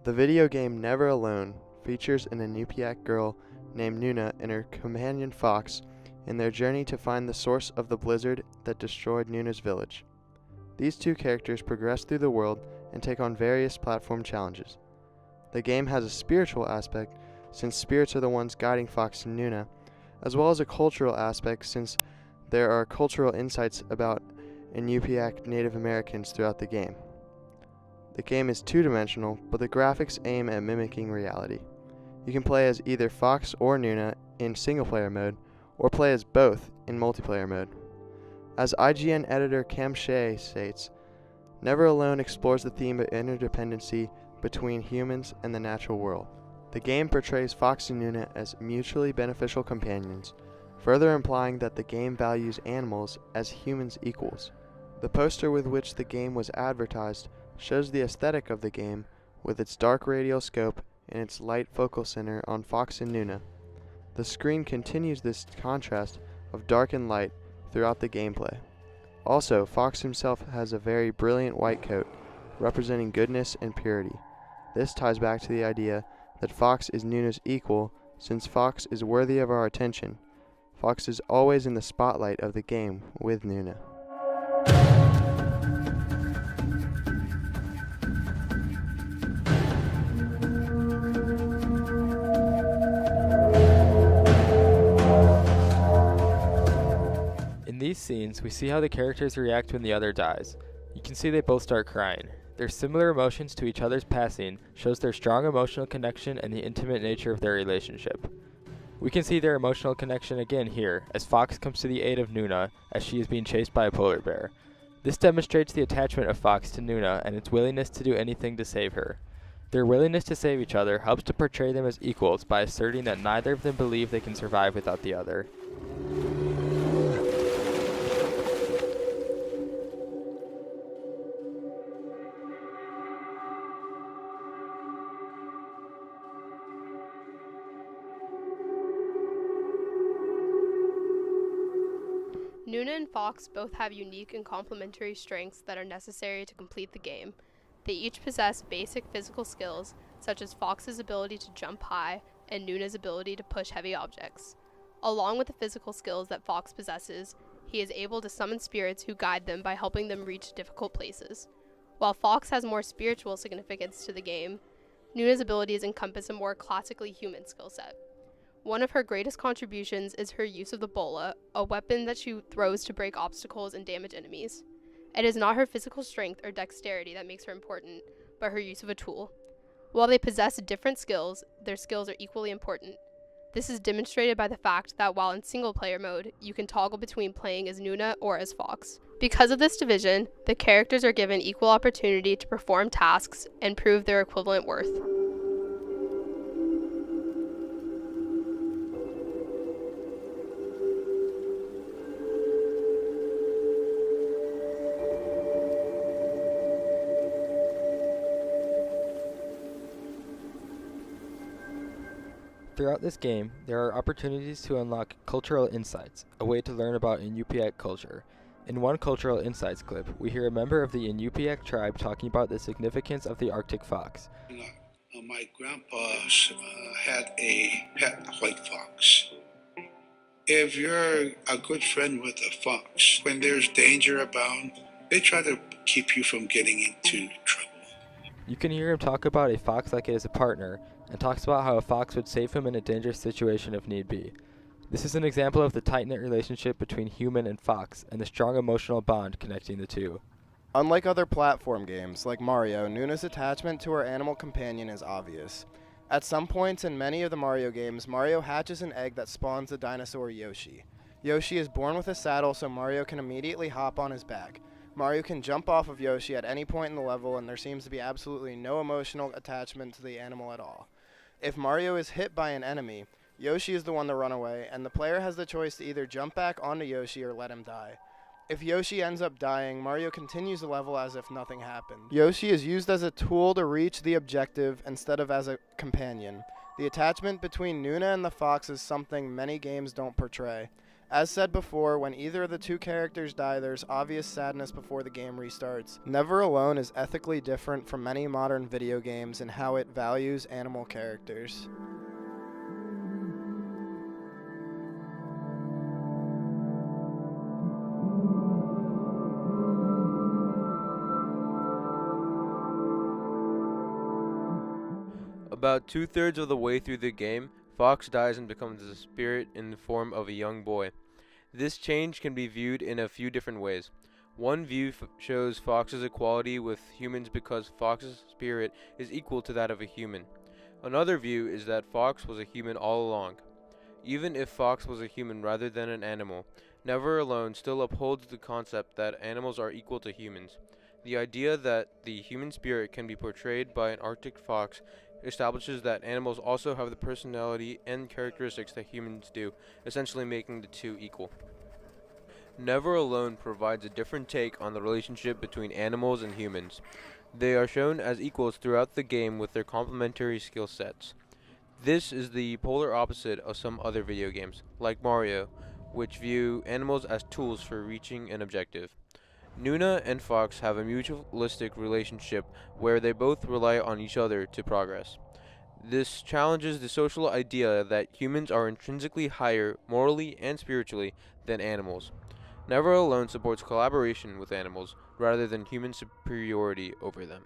The video game Never Alone features an Inupiaq girl named Nuna and her companion Fox in their journey to find the source of the blizzard that destroyed Nuna's village. These two characters progress through the world and take on various platform challenges. The game has a spiritual aspect, since spirits are the ones guiding Fox and Nuna, as well as a cultural aspect, since there are cultural insights about Inupiaq Native Americans throughout the game. The game is two-dimensional, but the graphics aim at mimicking reality. You can play as either Fox or Nuna in single-player mode, or play as both in multiplayer mode. As IGN editor Cam Shea states, Never Alone explores the theme of interdependency between humans and the natural world. The game portrays Fox and Nuna as mutually beneficial companions, further implying that the game values animals as humans' equals. The poster with which the game was advertised shows the aesthetic of the game with its dark radial scope and its light focal center on Fox and Nuna. The screen continues this contrast of dark and light throughout the gameplay. Also, Fox himself has a very brilliant white coat, representing goodness and purity. This ties back to the idea that Fox is Nuna's equal, since Fox is worthy of our attention. Fox is always in the spotlight of the game with Nuna. In these scenes, we see how the characters react when the other dies. You can see they both start crying. Their similar emotions to each other's passing shows their strong emotional connection and the intimate nature of their relationship. We can see their emotional connection again here, as Fox comes to the aid of Nuna as she is being chased by a polar bear. This demonstrates the attachment of Fox to Nuna and its willingness to do anything to save her. Their willingness to save each other helps to portray them as equals by asserting that neither of them believe they can survive without the other. Nuna and Fox both have unique and complementary strengths that are necessary to complete the game. They each possess basic physical skills, such as Fox's ability to jump high and Nuna's ability to push heavy objects. Along with the physical skills that Fox possesses, he is able to summon spirits who guide them by helping them reach difficult places. While Fox has more spiritual significance to the game, Nuna's abilities encompass a more classically human skill set. One of her greatest contributions is her use of the bola, a weapon that she throws to break obstacles and damage enemies. It is not her physical strength or dexterity that makes her important, but her use of a tool. While they possess different skills, their skills are equally important. This is demonstrated by the fact that while in single-player mode, you can toggle between playing as Nuna or as Fox. Because of this division, the characters are given equal opportunity to perform tasks and prove their equivalent worth. Throughout this game, there are opportunities to unlock cultural insights, a way to learn about Inupiaq culture. In one cultural insights clip, we hear a member of the Inupiaq tribe talking about the significance of the Arctic fox. My grandpa had a pet white fox. If you're a good friend with a fox, when there's danger abound, they try to keep you from getting into trouble. You can hear him talk about a fox like it is a partner, and talks about how a fox would save him in a dangerous situation if need be. This is an example of the tight-knit relationship between human and fox, and the strong emotional bond connecting the two. Unlike other platform games, like Mario, Nuna's attachment to her animal companion is obvious. At some points in many of the Mario games, Mario hatches an egg that spawns the dinosaur Yoshi. Yoshi is born with a saddle so Mario can immediately hop on his back. Mario can jump off of Yoshi at any point in the level, and there seems to be absolutely no emotional attachment to the animal at all. If Mario is hit by an enemy, Yoshi is the one to run away, and the player has the choice to either jump back onto Yoshi or let him die. If Yoshi ends up dying, Mario continues the level as if nothing happened. Yoshi is used as a tool to reach the objective instead of as a companion. The attachment between Nuna and the fox is something many games don't portray. As said before, when either of the two characters die, there's obvious sadness before the game restarts. Never Alone is ethically different from many modern video games in how it values animal characters. About 2/3 of the way through the game, Fox dies and becomes a spirit in the form of a young boy. This change can be viewed in a few different ways. One view shows Fox's equality with humans because Fox's spirit is equal to that of a human. Another view is that Fox was a human all along. Even if Fox was a human rather than an animal, Never Alone still upholds the concept that animals are equal to humans. The idea that the human spirit can be portrayed by an Arctic fox establishes that animals also have the personality and characteristics that humans do, essentially making the two equal. Never Alone provides a different take on the relationship between animals and humans. They are shown as equals throughout the game with their complementary skill sets. This is the polar opposite of some other video games, like Mario, which view animals as tools for reaching an objective. Nuna and Fox have a mutualistic relationship where they both rely on each other to progress. This challenges the social idea that humans are intrinsically higher, morally and spiritually, than animals. Never Alone supports collaboration with animals rather than human superiority over them.